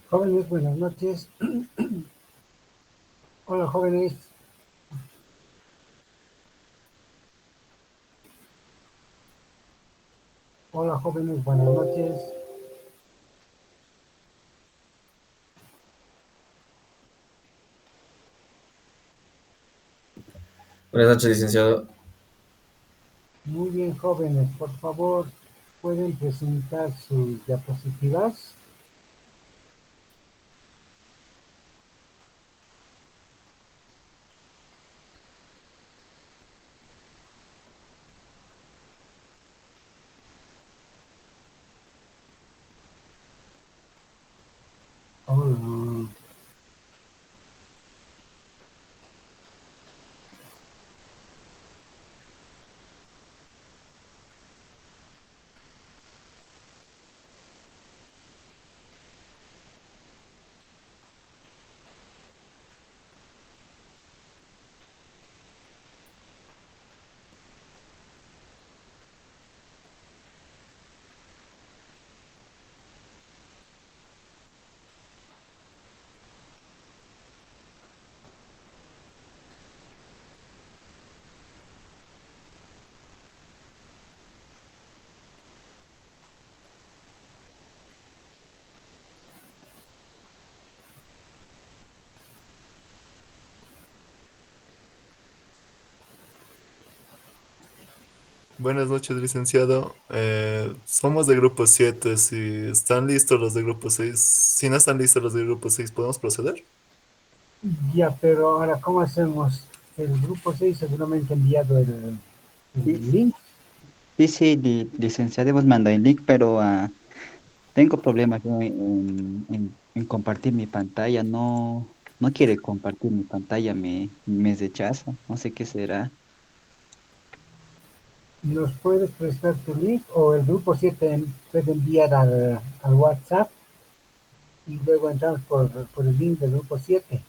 Jóvenes, buenas noches. Hola, jóvenes. Hola, jóvenes, buenas noches. Buenas noches, licenciado. Muy bien, jóvenes. Por favor, pueden presentar sus diapositivas. Hola. Buenas noches, licenciado. Somos de grupo 7. Si están listos los de grupo 6, si no están listos los de grupo 6, ¿podemos proceder? Ya, pero ahora, ¿cómo hacemos? El grupo 6 seguramente ha enviado Sí, el link. sí, sí, licenciado, hemos mandado el link, pero tengo problemas yo en compartir mi pantalla. No quiere compartir mi pantalla, me rechaza. No sé qué será. ¿Nos puedes prestar tu link o el grupo 7 puede enviar al WhatsApp y luego entramos por el link del grupo 7?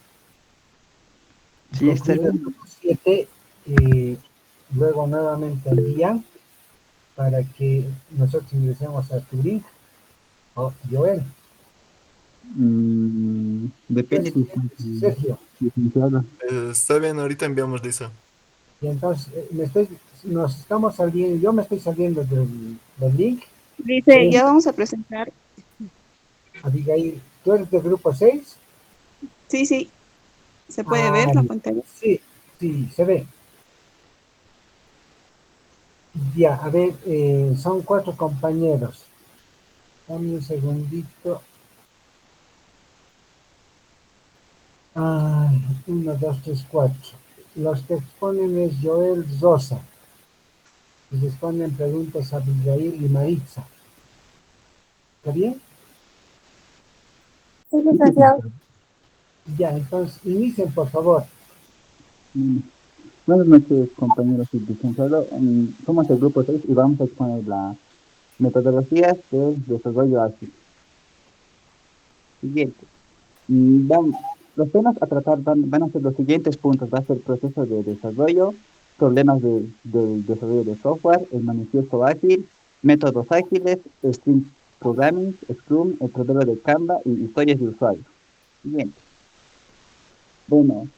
Y Sí, está concluido el bien. grupo 7, eh, luego nuevamente envían para que nosotros ingresemos a tu link, Joel. Depende Pues, de Sergio. licenciado. Está bien, ahorita enviamos, Lisa. Y entonces nos estamos saliendo, yo me estoy saliendo del link. Dice, ya vamos a presentar. Abigail, ¿tú eres del grupo 6? Sí, sí, se puede Ah, ver la pantalla. sí, sí, se ve. Ya, a ver, son 4 compañeros. Dame un segundito. Ah, 1, 2, 3, 4. Los que exponen es Joel Rosa. Y responden preguntas a Abigail y Maritza. ¿Está bien? Sí, licenciado. Ya, entonces inicien, por favor. Mm, Buenas noches, compañeros y licenciado. Somos el grupo 6 y vamos a exponer las metodologías del desarrollo ágil. Siguiente. Los temas a tratar van a ser los siguientes puntos. Va a ser proceso de desarrollo, problemas del desarrollo de software, el manifiesto ágil, métodos ágiles, Sprint Programming, Scrum, el problema de Canva y historias de usuario. Siguiente. Bueno,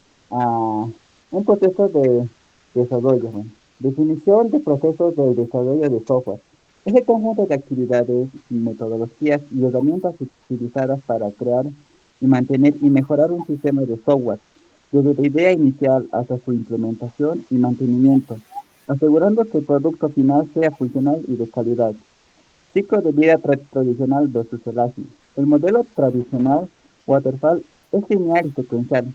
un proceso de desarrollo. Bueno. Definición de procesos de desarrollo de software. Es el conjunto de actividades, metodologías y herramientas utilizadas para crear y mantener y mejorar un sistema de software, desde la idea inicial hasta su implementación y mantenimiento, asegurando que el producto final sea funcional y de calidad. Ciclo de vida tradicional versus el ágil. El modelo tradicional Waterfall es lineal y secuencial.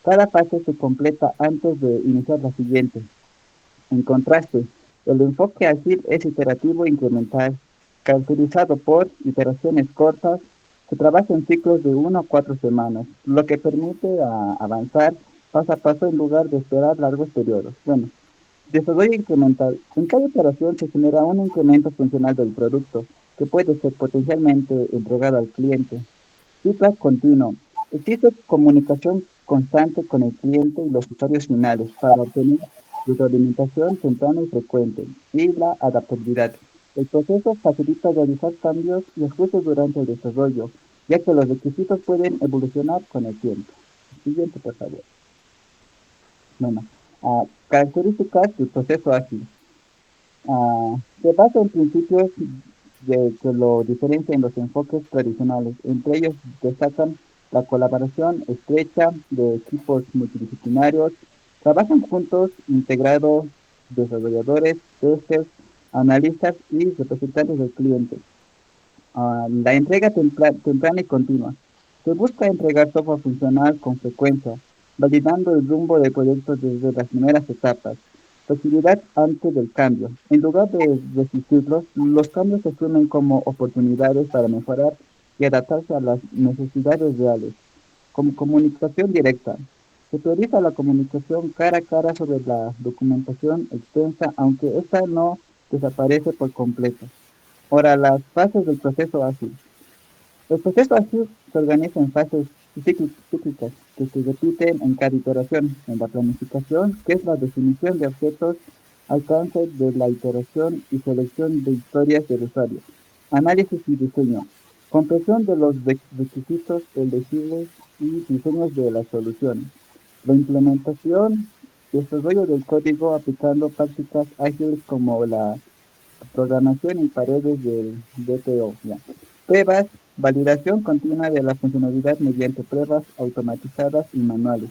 Cada fase se completa antes de iniciar la siguiente. En contraste, el enfoque ágil es iterativo e incremental, caracterizado por iteraciones cortas que trabaja en ciclos de 1 a 4 semanas, lo que permite avanzar paso a paso en lugar de esperar largos periodos. Bueno, desarrollo incremental. En cada operación se genera un incremento funcional del producto que puede ser potencialmente entregado al cliente. Feedback continuo. Existe comunicación constante con el cliente y los usuarios finales para obtener retroalimentación temprana y frecuente. Y la adaptabilidad. El proceso facilita realizar cambios y ajustes durante el desarrollo, ya que los requisitos pueden evolucionar con el tiempo. Siguiente, por favor. Bueno, características del proceso ágil. Se basa en principios que lo diferencian los enfoques tradicionales. Entre ellos destacan la colaboración estrecha de equipos multidisciplinarios, trabajan juntos, integrados, desarrolladores, testers, analistas y representantes del cliente. La entrega temprana y continua. Se busca entregar software funcional con frecuencia, validando el rumbo del proyecto desde las primeras etapas. Flexibilidad antes del cambio. En lugar de resistirlos, los cambios se asumen como oportunidades para mejorar y adaptarse a las necesidades reales. Como comunicación directa. Se prioriza la comunicación cara a cara sobre la documentación extensa, aunque esta no desaparece por completo. Ahora, las fases del proceso ágil. El proceso ágil se organiza en fases cíclicas que se repiten en cada iteración. En la planificación, que es la definición de objetos, alcance de la iteración y selección de historias del usuario. Análisis y diseño. Comprensión de los requisitos elegibles y diseños de las soluciones. La implementación, desarrollo del código aplicando prácticas ágiles como la programación en paredes del DPO. Ya. Pruebas, validación continua de la funcionalidad mediante pruebas automatizadas y manuales.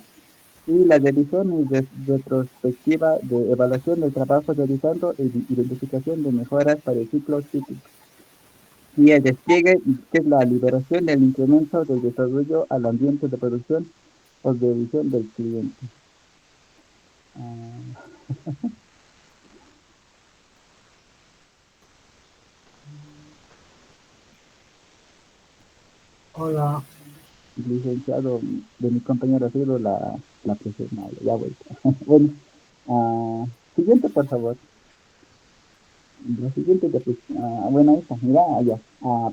Y la revisión y retrospectiva de evaluación del trabajo realizando e identificación de mejoras para el ciclo cíclico. Y el despliegue, que es la liberación del incremento del desarrollo al ambiente de producción o de visión del cliente. Hola. Licenciado de mi compañero ha sido la presentación. Ya voy. Bueno, siguiente, por favor. La siguiente, bueno, esta, mira, allá.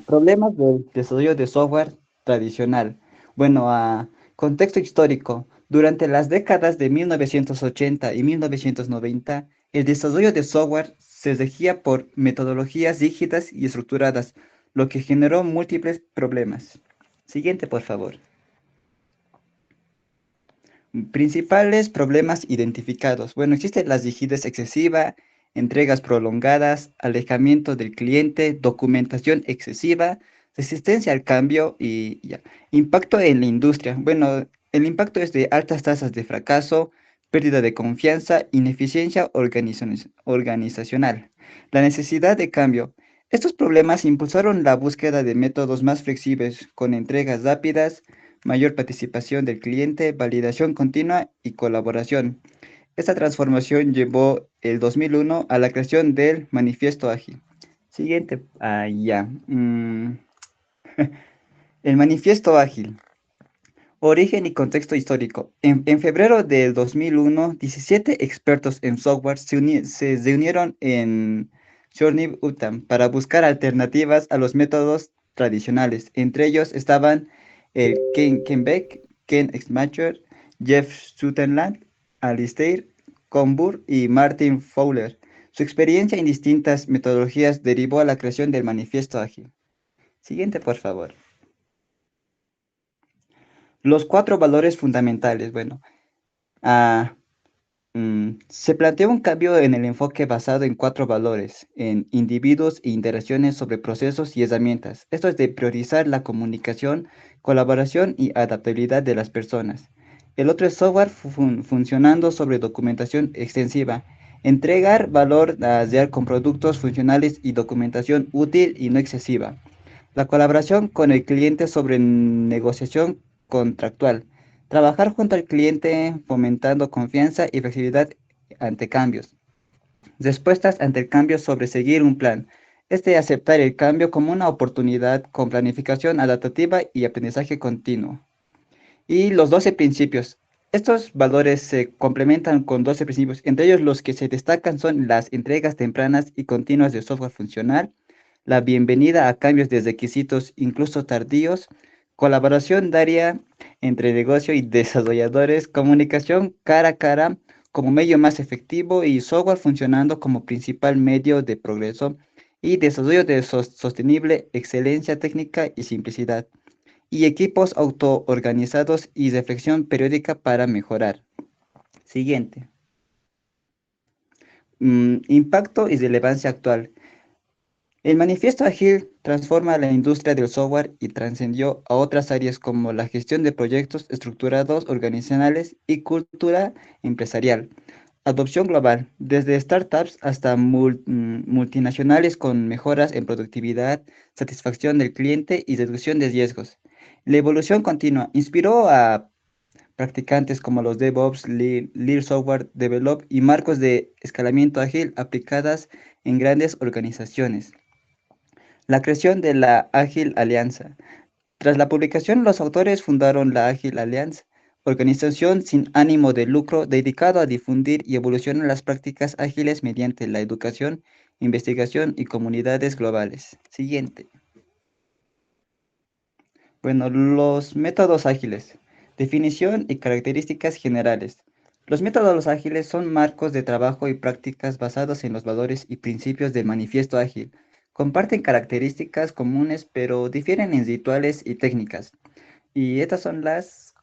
Problemas del desarrollo de software tradicional. Bueno, contexto histórico. Durante las décadas de 1980 y 1990, el desarrollo de software se regía por metodologías rígidas y estructuradas, lo que generó múltiples problemas. Siguiente, por favor. Principales problemas identificados. Bueno, existe la rigidez excesiva, entregas prolongadas, alejamiento del cliente, documentación excesiva, resistencia al cambio y ya. Impacto en la industria. Bueno, el impacto es de altas tasas de fracaso, pérdida de confianza, ineficiencia organizacional. La necesidad de cambio. Estos problemas impulsaron la búsqueda de métodos más flexibles con entregas rápidas, mayor participación del cliente, validación continua y colaboración. Esta transformación llevó el 2001 a la creación del Manifiesto Ágil. Siguiente, ya. El Manifiesto Ágil. Origen y contexto histórico. En febrero del 2001, 17 expertos en software se reunieron en Shornib, Utah, para buscar alternativas a los métodos tradicionales. Entre ellos estaban Ken Beck, Ken Schmacher, Jeff Sutherland, Alistair Combur y Martin Fowler. Su experiencia en distintas metodologías derivó a la creación del Manifiesto Ágil. Siguiente, por favor. Los 4 valores fundamentales. Bueno, se planteó un cambio en el enfoque basado en 4 valores, en individuos e interacciones sobre procesos y herramientas. Esto es de priorizar la comunicación, colaboración y adaptabilidad de las personas. El otro es software funcionando sobre documentación extensiva. Entregar valor real con productos funcionales y documentación útil y no excesiva. La colaboración con el cliente sobre negociación contractual. Trabajar junto al cliente fomentando confianza y flexibilidad ante cambios. Respuestas ante el cambio sobre seguir un plan. Aceptar el cambio como una oportunidad con planificación adaptativa y aprendizaje continuo. Y los 12 principios. Estos valores se complementan con 12 principios. Entre ellos los que se destacan son las entregas tempranas y continuas de software funcional, la bienvenida a cambios de requisitos incluso tardíos, colaboración diaria entre negocio y desarrolladores, comunicación cara a cara como medio más efectivo y software funcionando como principal medio de progreso y desarrollo de sostenible, excelencia técnica y simplicidad. y equipos autoorganizados y reflexión periódica para mejorar. Siguiente. Impacto y relevancia actual. El manifiesto ágil transforma la industria del software y trascendió a otras áreas como la gestión de proyectos estructurados, organizacionales y cultura empresarial. Adopción global, desde startups hasta multinacionales con mejoras en productividad, satisfacción del cliente y reducción de riesgos. La evolución continua inspiró a practicantes como los DevOps, Lean Software Develop y marcos de escalamiento ágil aplicadas en grandes organizaciones. La creación de la Ágil Alianza. Tras la publicación, los autores fundaron la Ágil Alliance, organización sin ánimo de lucro dedicado a difundir y evolucionar las prácticas ágiles mediante la educación, investigación y comunidades globales. Siguiente. Bueno, los métodos ágiles. Definición y características generales. Los métodos ágiles son marcos de trabajo y prácticas basados en los valores y principios del manifiesto ágil. Comparten características comunes, pero difieren en rituales y técnicas. Y estas son las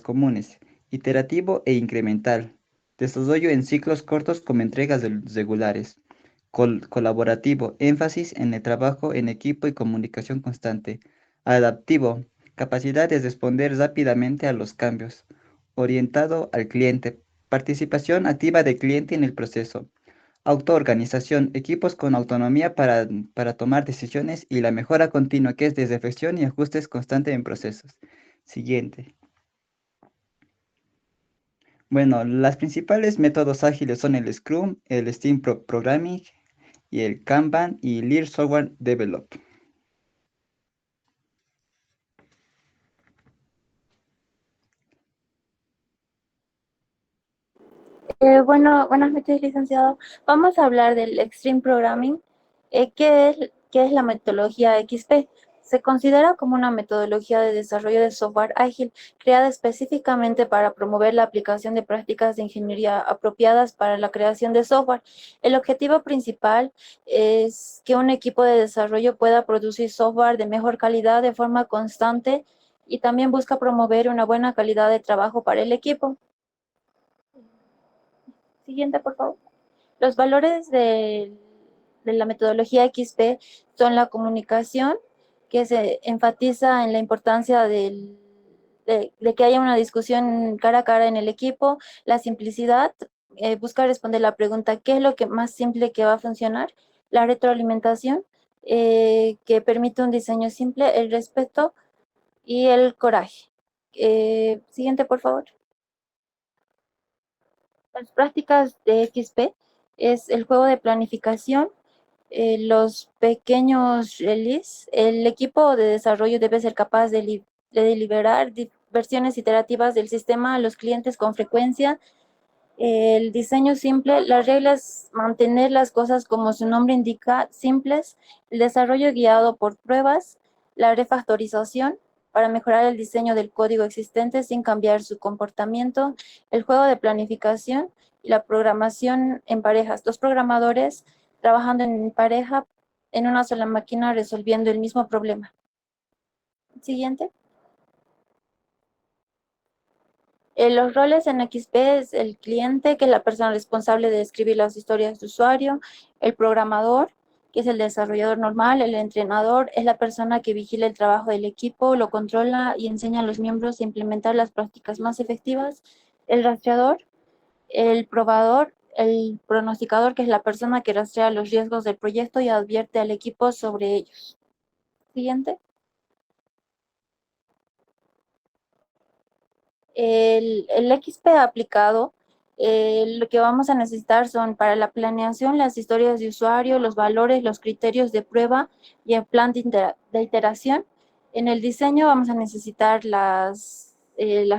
comunes: iterativo e incremental, desarrollo en ciclos cortos como entregas regulares, colaborativo, énfasis en el trabajo en equipo y comunicación constante, adaptivo, capacidad de responder rápidamente a los cambios, orientado al cliente, participación activa del cliente en el proceso, autoorganización, equipos con autonomía para tomar decisiones y la mejora continua, que es de reflexión y ajustes constantes en procesos. Siguiente. Bueno, las principales métodos ágiles son el Scrum, el Steam Programming y el Kanban y Lean Software Develop. Bueno, buenas noches, licenciado. Vamos a hablar del Extreme Programming. ¿Qué es la metodología XP? Se considera como una metodología de desarrollo de software ágil creada específicamente para promover la aplicación de prácticas de ingeniería apropiadas para la creación de software. El objetivo principal es que un equipo de desarrollo pueda producir software de mejor calidad de forma constante y también busca promover una buena calidad de trabajo para el equipo. Siguiente, por favor. Los valores de la metodología XP son la comunicación, que se enfatiza en la importancia de que haya una discusión cara a cara en el equipo, la simplicidad, busca responder la pregunta, ¿qué es lo que más simple que va a funcionar? La retroalimentación, que permite un diseño simple, el respeto y el coraje. Siguiente, por favor. Las prácticas de XP es el juego de planificación, los pequeños release. El equipo de desarrollo debe ser capaz de deliberar versiones iterativas del sistema a los clientes con frecuencia. El diseño simple, las reglas, mantener las cosas como su nombre indica, simples. El desarrollo guiado por pruebas, la refactorización para mejorar el diseño del código existente sin cambiar su comportamiento, el juego de planificación y la programación en parejas. Dos programadores trabajando en pareja en una sola máquina resolviendo el mismo problema. Siguiente. Los roles en XP es el cliente, que es la persona responsable de escribir las historias de usuario, el programador, que es el desarrollador normal, el entrenador es la persona que vigila el trabajo del equipo, lo controla y enseña a los miembros a implementar las prácticas más efectivas, el rastreador, el probador, el pronosticador, que es la persona que rastrea los riesgos del proyecto y advierte al equipo sobre ellos. Siguiente. El XP aplicado, lo que vamos a necesitar son para la planeación las historias de usuario, los valores, los criterios de prueba y el plan de iteración. En el diseño vamos a necesitar las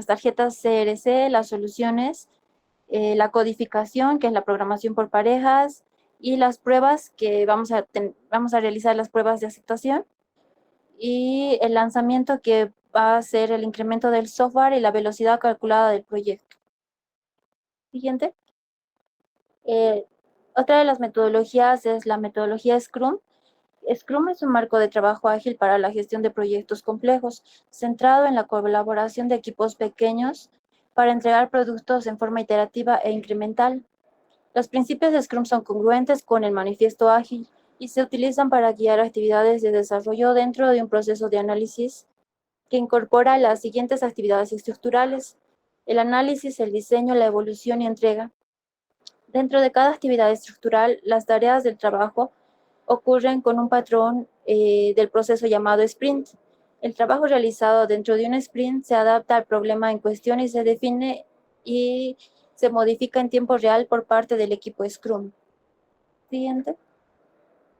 tarjetas CRC, las soluciones, la codificación, que es la programación por parejas, y las pruebas, que vamos a realizar las pruebas de aceptación, y el lanzamiento, que va a ser el incremento del software y la velocidad calculada del proyecto. Siguiente. Otra de las metodologías es la metodología Scrum. Scrum es un marco de trabajo ágil para la gestión de proyectos complejos, centrado en la colaboración de equipos pequeños para entregar productos en forma iterativa e incremental. Los principios de Scrum son congruentes con el manifiesto ágil y se utilizan para guiar actividades de desarrollo dentro de un proceso de análisis que incorpora las siguientes actividades estructurales: el análisis, el diseño, la evolución y entrega. Dentro de cada actividad estructural, las tareas del trabajo ocurren con un patrón del proceso llamado sprint. El trabajo realizado dentro de un sprint se adapta al problema en cuestión y se define y se modifica en tiempo real por parte del equipo Scrum. Siguiente.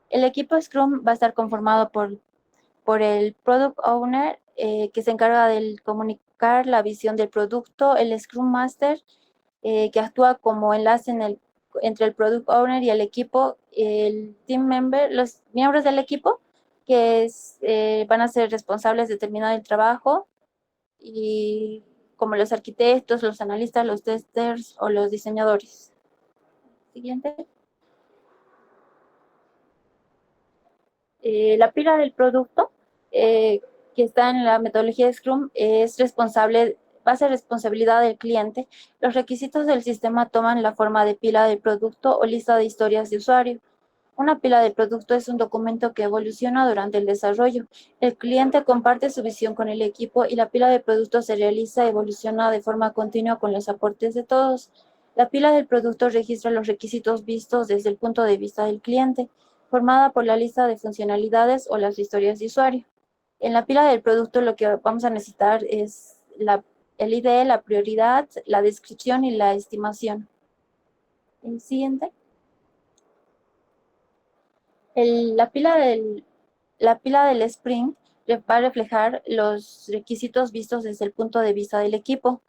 El equipo Scrum va a estar conformado por el Product Owner, que se encarga de comunicar la visión del producto, el Scrum Master, que actúa como enlace entre el Product Owner y el equipo, el Team Member, los miembros del equipo, que van a ser responsables de terminar el trabajo, y como los arquitectos, los analistas, los testers o los diseñadores. Siguiente. La pila del producto, que está en la metodología de Scrum, va a ser responsabilidad del cliente. Los requisitos del sistema toman la forma de pila del producto o lista de historias de usuario. Una pila de producto es un documento que evoluciona durante el desarrollo. El cliente comparte su visión con el equipo y la pila de producto se realiza y evoluciona de forma continua con los aportes de todos. La pila del producto registra los requisitos vistos desde el punto de vista del cliente, formada por la lista de funcionalidades o las historias de usuario. En la pila del producto lo que vamos a necesitar es el ID, la prioridad, la descripción y la estimación. El siguiente. La pila del sprint va a reflejar los requisitos vistos desde el punto de vista del equipo.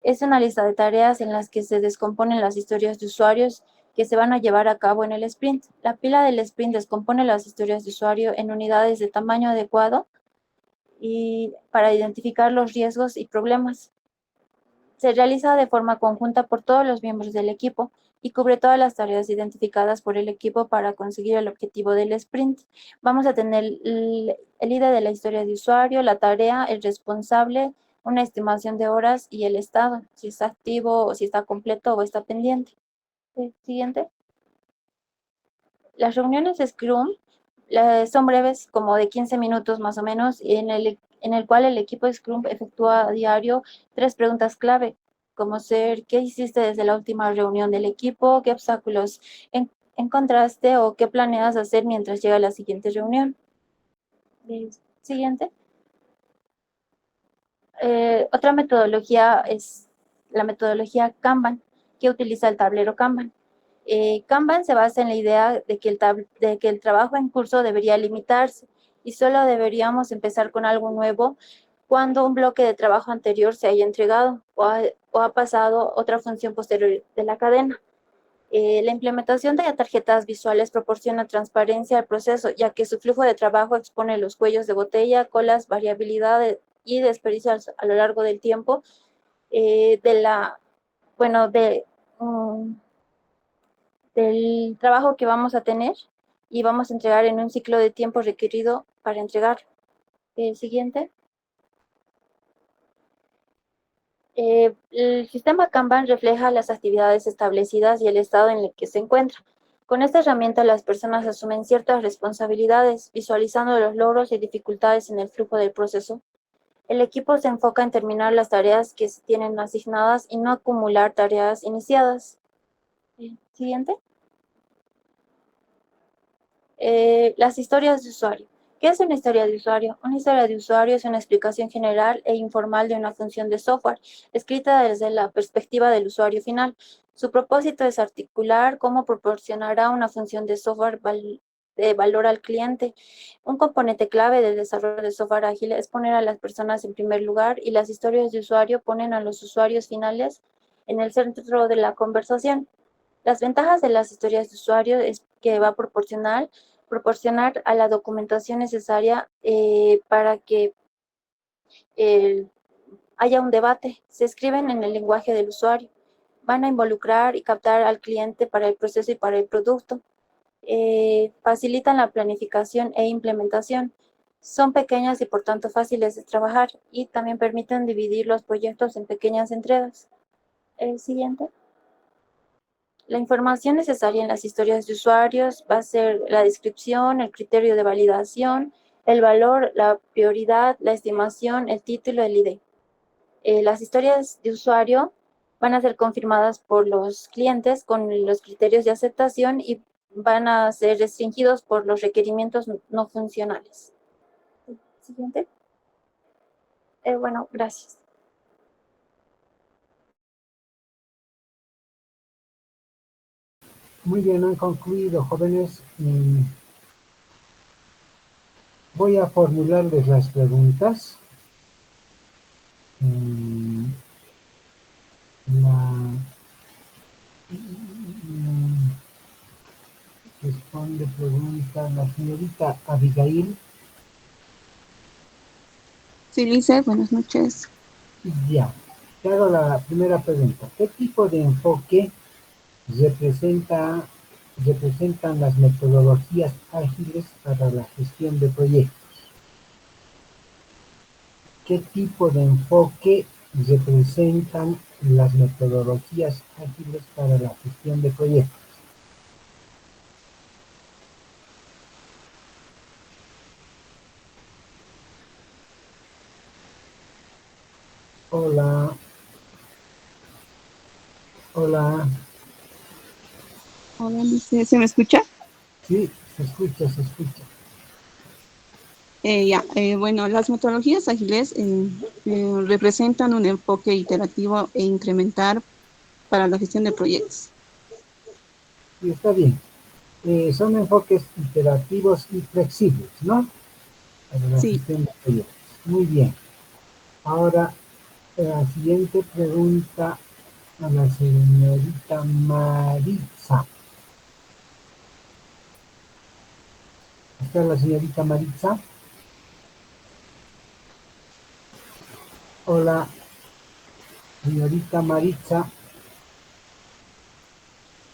Es una lista de tareas en las que se descomponen las historias de usuarios que se van a llevar a cabo en el sprint. La pila del sprint descompone las historias de usuario en unidades de tamaño adecuado y para identificar los riesgos y problemas. Se realiza de forma conjunta por todos los miembros del equipo y cubre todas las tareas identificadas por el equipo para conseguir el objetivo del sprint. Vamos a tener el ID de la historia de usuario, la tarea, el responsable, una estimación de horas y el estado, si está activo o si está completo o está pendiente. Siguiente. Las reuniones de Scrum son breves, como de 15 minutos más o menos, en el cual el equipo de Scrum efectúa a diario 3 preguntas clave, como ser: ¿qué hiciste desde la última reunión del equipo? ¿Qué obstáculos encontraste o qué planeas hacer mientras llega la siguiente reunión? Siguiente. Otra metodología es la metodología Kanban, que utiliza el tablero Kanban. Kanban se basa en la idea de que el trabajo en curso debería limitarse y solo deberíamos empezar con algo nuevo cuando un bloque de trabajo anterior se haya entregado o ha pasado otra función posterior de la cadena. La implementación de tarjetas visuales proporciona transparencia al proceso, ya que su flujo de trabajo expone los cuellos de botella, colas, variabilidad y desperdicios a lo largo del tiempo del trabajo que vamos a tener y vamos a entregar en un ciclo de tiempo requerido para entregar. El siguiente. El sistema Kanban refleja las actividades establecidas y el estado en el que se encuentra. Con esta herramienta las personas asumen ciertas responsabilidades, visualizando los logros y dificultades en el flujo del proceso. El equipo se enfoca en terminar las tareas que se tienen asignadas y no acumular tareas iniciadas. Siguiente. Las historias de usuario. ¿Qué es una historia de usuario? Una historia de usuario es una explicación general e informal de una función de software, escrita desde la perspectiva del usuario final. Su propósito es articular cómo proporcionará una función de software de valor al cliente. Un componente clave del desarrollo de software ágil es poner a las personas en primer lugar, y las historias de usuario ponen a los usuarios finales en el centro de la conversación. Las ventajas de las historias de usuario es que va a proporcionar a la documentación necesaria para que haya un debate. Se escriben en el lenguaje del usuario. Van a involucrar y captar al cliente para el proceso y para el producto. facilitan la planificación e implementación. Son pequeñas y por tanto fáciles de trabajar y también permiten dividir los proyectos en pequeñas entregas. El siguiente. La información necesaria en las historias de usuarios va a ser la descripción, el criterio de validación, el valor, la prioridad, la estimación, el título, el ID. Las historias de usuario van a ser confirmadas por los clientes con los criterios de aceptación y van a ser restringidos por los requerimientos no funcionales. Siguiente. Bueno, gracias. Muy bien, han concluido, jóvenes. Voy a formularles las preguntas. Responde pregunta la señorita Abigail. Sí, Lice, buenas noches. Ya, te hago la primera pregunta. ¿Qué tipo de enfoque representan las metodologías ágiles para la gestión de proyectos? ¿Qué tipo de enfoque representan las metodologías ágiles para la gestión de proyectos? Hola. Hola. Hola, Lice, ¿se me escucha? Sí, se escucha, se escucha. Bueno, las metodologías ágiles representan un enfoque iterativo e incrementar para la gestión de proyectos. Sí, está bien. Son enfoques iterativos y flexibles, ¿no? Para la Sí. gestión de proyectos. Muy bien. Ahora, la siguiente pregunta a la señorita Maritza. ¿Está la señorita Maritza? Hola, señorita Maritza.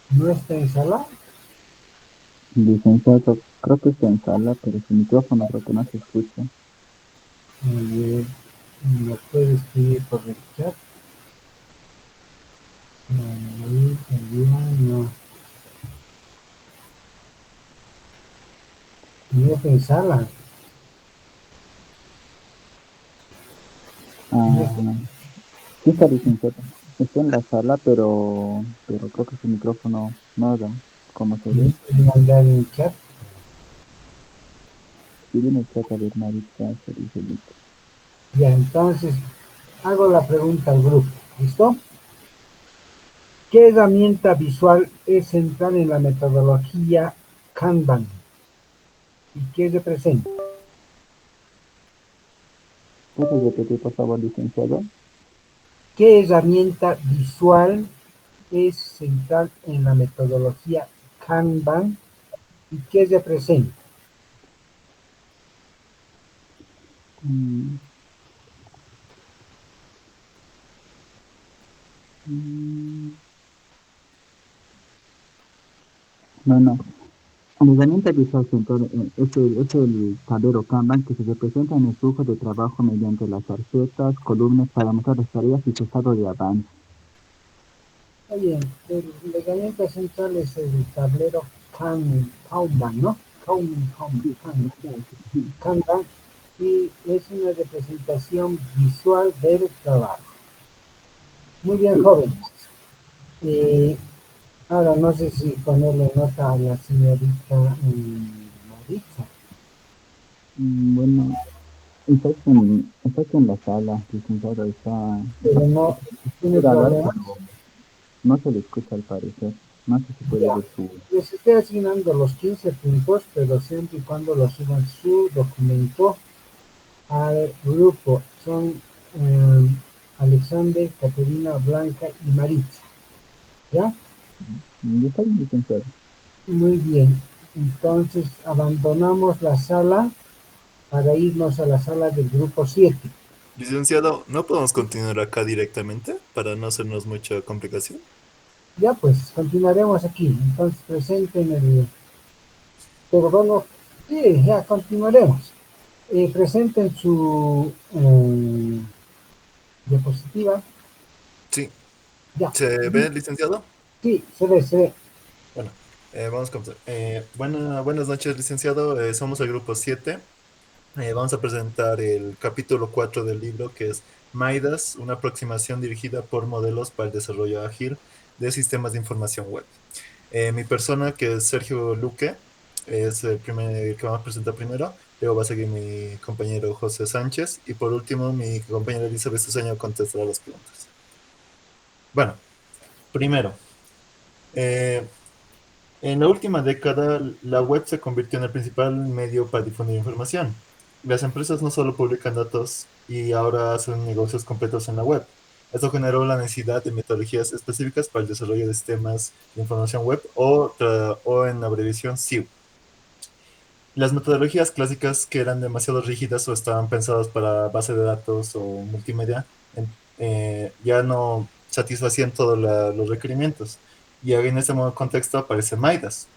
¿No está en sala? Licenciado, creo que está en sala, pero su micrófono creo que no se escucha. ¿Me puede escribir por el chat? No. No está en sala. Sí está, licenciado. Está en la sala, pero creo que su micrófono no da, como se ve. ¿Puede mandar en el chat? Si viene el chat a ver, Marita, se dice listo. Ya, entonces, hago la pregunta al grupo. ¿Listo? ¿Qué herramienta visual es central en la metodología Kanban? ¿Y qué representa? ¿Puedes repetir, por favor, licenciado? ¿Qué herramienta visual es central en la metodología Kanban? ¿Y qué representa? Mm, mm, Bueno, la herramienta visual central es el tablero Kanban que se representa en el flujo de trabajo mediante las tarjetas, columnas para mostrar las tareas y su estado de avance. Está bien, la herramienta central es el tablero Kanban, ¿no? Kanban, y es una representación visual del trabajo. Muy bien, jóvenes. Ahora no sé si ponerle nota a la señorita Maritza. Bueno, está aquí en la sala, licenciado, está Pero no tiene puede hablar, problemas. pero no se le escucha al parecer. No sé si puede Ya, ver su... les estoy asignando los 15 puntos, pero siempre y cuando lo suban su documento al grupo. Son Alexander, Caterina, Blanca y Maritza. ¿Ya? Está bien, licenciado. Muy bien. Entonces abandonamos la sala para irnos a la sala del grupo 7. Licenciado, ¿no podemos continuar acá directamente para no hacernos mucha complicación? Ya pues, continuaremos aquí. Entonces presenten Pero bueno, sí, ya continuaremos. Presenten su diapositiva. Sí, Ya. ¿se ve, licenciado? Sí, se ve, se ve. Bueno, vamos a comenzar. Buenas noches, licenciado. Somos el grupo 7. Vamos a presentar el capítulo 4 del libro, que es MIDAS, una aproximación dirigida por modelos para el desarrollo ágil de sistemas de información web. Mi persona, que es Sergio Luque, es el que vamos a presentar primero. Luego va a seguir mi compañero José Sánchez. Y por último, mi compañera Elizabeth Suseño contestará las preguntas. Bueno, primero, eh, en la última década, la web se convirtió en el principal medio para difundir información. Las empresas no solo publican datos y ahora hacen negocios completos en la web. Esto generó la necesidad de metodologías específicas para el desarrollo de sistemas de información web o en abreviación SIW. Las metodologías clásicas, que eran demasiado rígidas o estaban pensadas para base de datos o multimedia, ya no satisfacían todos los requerimientos. Y en este nuevo contexto aparece MIDAS,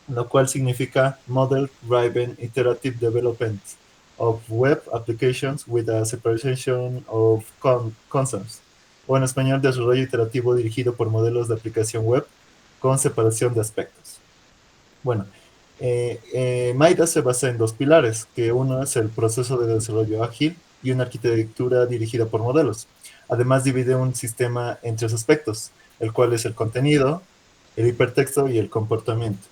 lo cual significa Model Driven Iterative Development of Web Applications with a Separation of Concerns, o en español, desarrollo iterativo dirigido por modelos de aplicación web con separación de aspectos. Bueno, MIDAS se basa en dos pilares, que uno es el proceso de desarrollo ágil y una arquitectura dirigida por modelos. Además, divide un sistema en tres aspectos, el cual es el contenido, el hipertexto y el comportamiento.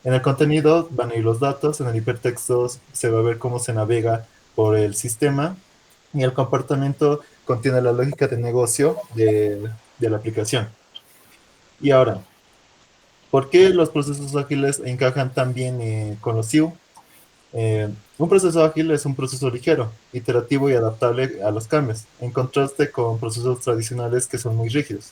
En el contenido van a ir los datos, en el hipertexto se va a ver cómo se navega por el sistema y el comportamiento contiene la lógica de negocio de la aplicación. Y ahora, ¿por qué los procesos ágiles encajan tan bien con los SIW? Un proceso ágil es un proceso ligero, iterativo y adaptable a los cambios, en contraste con procesos tradicionales que son muy rígidos.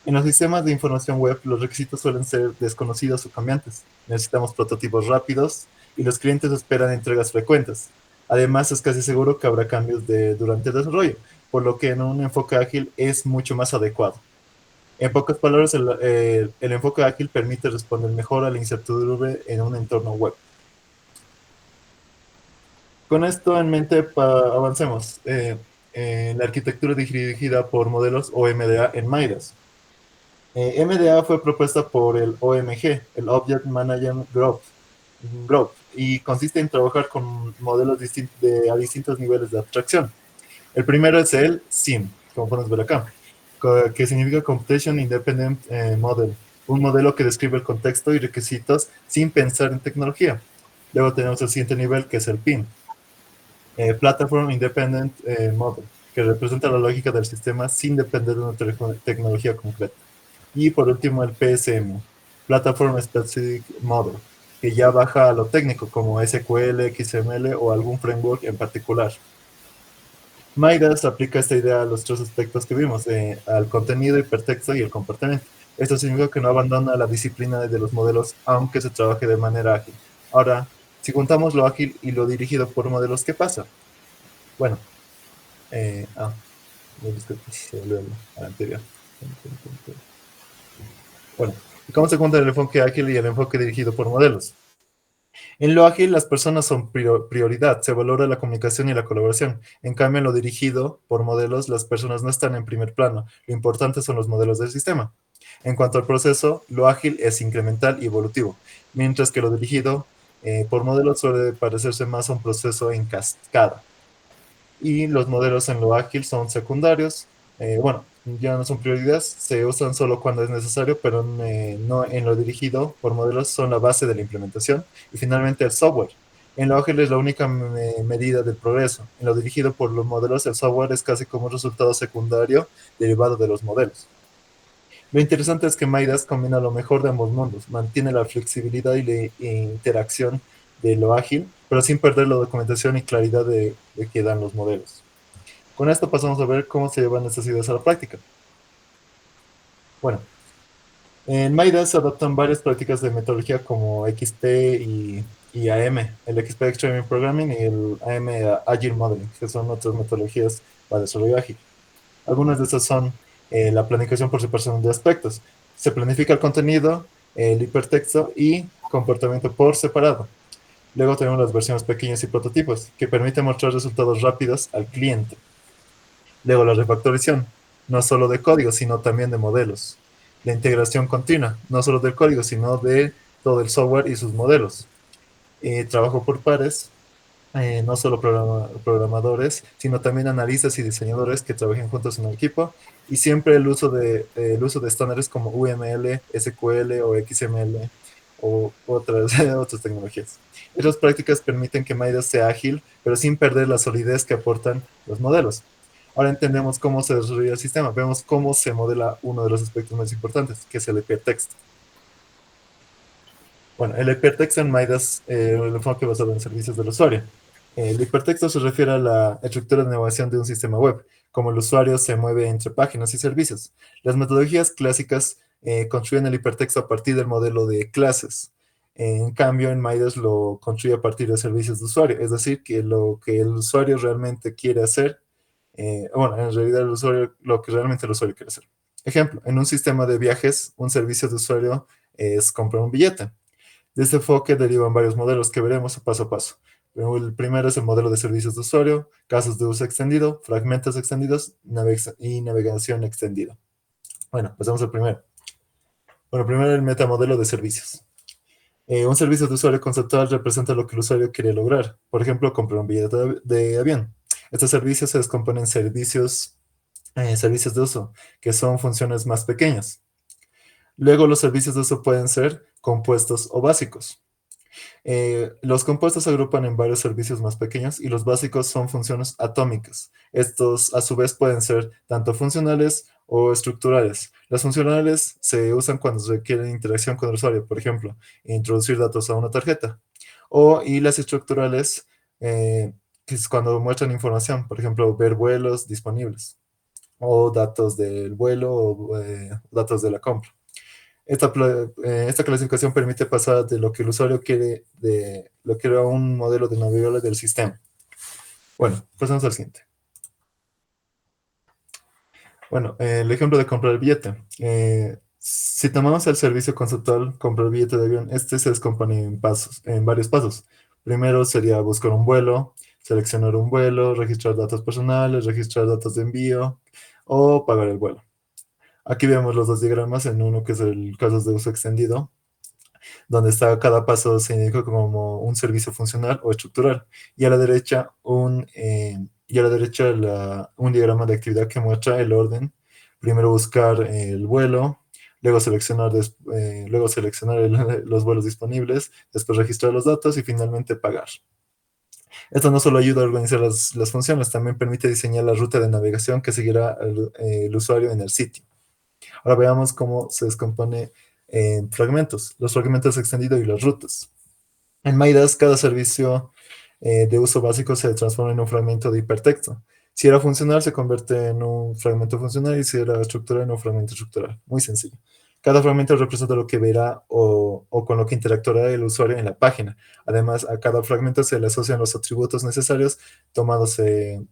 En los sistemas de información web, los requisitos suelen ser desconocidos o cambiantes. Necesitamos prototipos rápidos y los clientes esperan entregas frecuentes. Además, es casi seguro que habrá cambios durante el desarrollo, por lo que en un enfoque ágil es mucho más adecuado. En pocas palabras, el enfoque ágil permite responder mejor a la incertidumbre en un entorno web. Con esto en mente, avancemos. La arquitectura dirigida por modelos o MDA en MIDAS. MDA fue propuesta por el OMG, el Object Management Group, y consiste en trabajar con modelos a distintos niveles de abstracción. El primero es el CIM, como podemos ver acá, que significa Computation Independent Model, un modelo que describe el contexto y requisitos sin pensar en tecnología. Luego tenemos el siguiente nivel, que es el PIM, Platform Independent Model, que representa la lógica del sistema sin depender de una tecnología concreta. Y por último, el PSM, Platform Specific Model, que ya baja a lo técnico, como SQL, XML o algún framework en particular. MIDAS aplica esta idea a los tres aspectos que vimos, al contenido, hipertexto y el comportamiento. Esto significa que no abandona la disciplina de los modelos, aunque se trabaje de manera ágil. Ahora, si juntamos lo ágil y lo dirigido por modelos, ¿qué pasa? Bueno, se volvió al anterior. Bueno, ¿cómo se junta el enfoque ágil y el enfoque dirigido por modelos? En lo ágil, las personas son prioridad, se valora la comunicación y la colaboración. En cambio, en lo dirigido por modelos, las personas no están en primer plano. Lo importante son los modelos del sistema. En cuanto al proceso, lo ágil es incremental y evolutivo, mientras que lo dirigido por modelos suele parecerse más a un proceso en cascada. Y los modelos en lo ágil son secundarios. Bueno, ya no son prioridades, se usan solo cuando es necesario, pero no en lo dirigido por modelos son la base de la implementación. Y finalmente el software. En lo ágil es la única medida del progreso. En lo dirigido por los modelos, el software es casi como un resultado secundario derivado de los modelos. Lo interesante es que MIDAS combina lo mejor de ambos mundos, mantiene la flexibilidad y la interacción de lo ágil, pero sin perder la documentación y claridad de que dan los modelos. Con esto pasamos a ver cómo se llevan estas ideas a la práctica. Bueno, en MIDAS se adoptan varias prácticas de metodología como XP y AM, el XP Extreme Programming y el AM Agile Modeling, que son otras metodologías para desarrollo ágil. Algunas de estas son la planificación por separación de aspectos. Se planifica el contenido, el hipertexto y comportamiento por separado. Luego tenemos las versiones pequeñas y prototipos, que permiten mostrar resultados rápidos al cliente. Luego la refactorización, no solo de código, sino también de modelos. La integración continua, no solo del código, sino de todo el software y sus modelos. Trabajo por pares, no solo programadores, sino también analistas y diseñadores que trabajen juntos en el equipo, y siempre el uso de estándares como UML, SQL o XML o otras tecnologías. Estas prácticas permiten que Midas sea ágil, pero sin perder la solidez que aportan los modelos. Ahora entendemos cómo se desarrolla el sistema, vemos cómo se modela uno de los aspectos más importantes, que es el hypertext. Bueno, el hypertexto en Midas el enfoque basado en servicios del usuario. El hipertexto se refiere a la estructura de navegación de un sistema web, como el usuario se mueve entre páginas y servicios. Las metodologías clásicas construyen el hipertexto a partir del modelo de clases. En cambio, en Midas lo construye a partir de servicios de usuario, es decir, que lo que el usuario realmente quiere hacer, bueno, en realidad lo que realmente el usuario quiere hacer. Ejemplo, en un sistema de viajes, un servicio de usuario es comprar un billete. De este enfoque derivan varios modelos que veremos paso a paso. El primero es el modelo de servicios de usuario, casos de uso extendido, fragmentos extendidos y navegación extendida. Bueno, pasamos al primero. Bueno, primero el metamodelo de servicios. Un servicio de usuario conceptual representa lo que el usuario quiere lograr. Por ejemplo, comprar un billete de avión. Estos servicios se descomponen en servicios de uso, que son funciones más pequeñas. Luego, los servicios de uso pueden ser compuestos o básicos. Los compuestos se agrupan en varios servicios más pequeños y los básicos son funciones atómicas. Estos, a su vez, pueden ser tanto funcionales o estructurales. Las funcionales se usan cuando se requiere interacción con el usuario, por ejemplo, introducir datos a una tarjeta. Y las estructurales, que es cuando muestran información, por ejemplo, ver vuelos disponibles, o datos del vuelo, o datos de la compra. Esta clasificación permite pasar de lo que el usuario quiere, de lo que era un modelo de navegable del sistema. Bueno, pasamos al siguiente. Bueno, el ejemplo de comprar el billete. Si tomamos el servicio conceptual, comprar el billete de avión, este se descompone en varios pasos. Primero sería buscar un vuelo, seleccionar un vuelo, registrar datos personales, registrar datos de envío o pagar el vuelo. Aquí vemos los dos diagramas, en uno que es el caso de uso extendido, donde está cada paso se indica como un servicio funcional o estructural, y a la derecha un diagrama de actividad que muestra el orden. Primero buscar el vuelo, luego seleccionar los vuelos disponibles, después registrar los datos y finalmente pagar. Esto no solo ayuda a organizar las funciones, también permite diseñar la ruta de navegación que seguirá el usuario en el sitio. Ahora veamos cómo se descompone en fragmentos, los fragmentos extendidos y las rutas. En Midas, cada servicio de uso básico se transforma en un fragmento de hipertexto. Si era funcional, se convierte en un fragmento funcional, y si era estructural, en un fragmento estructural. Muy sencillo. Cada fragmento representa lo que verá o con lo que interactuará el usuario en la página. Además, a cada fragmento se le asocian los atributos necesarios tomados del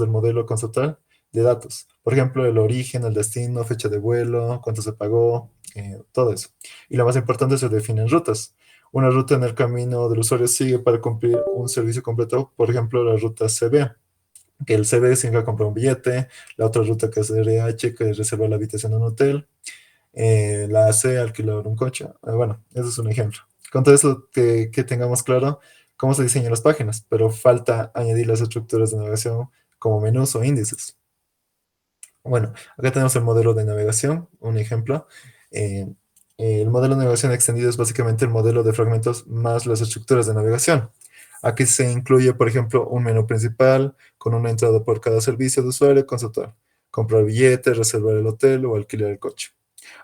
modelo conceptual de datos. Por ejemplo, el origen, el destino, fecha de vuelo, cuánto se pagó, todo eso. Y lo más importante, se definen rutas. Una ruta en el camino del usuario sigue para cumplir un servicio completo, por ejemplo, la ruta CB, que el CB significa comprar un billete, la otra ruta que es RH, que es reservar la habitación en un hotel, la AC, alquilar un coche. Bueno, eso es un ejemplo. Con todo eso, que tengamos claro cómo se diseñan las páginas, pero falta añadir las estructuras de navegación como menús o índices. Bueno, acá tenemos el modelo de navegación, un ejemplo. El modelo de navegación extendido es básicamente el modelo de fragmentos más las estructuras de navegación. Aquí se incluye, por ejemplo, un menú principal con una entrada por cada servicio de usuario conceptual: comprar billetes, reservar el hotel o alquilar el coche.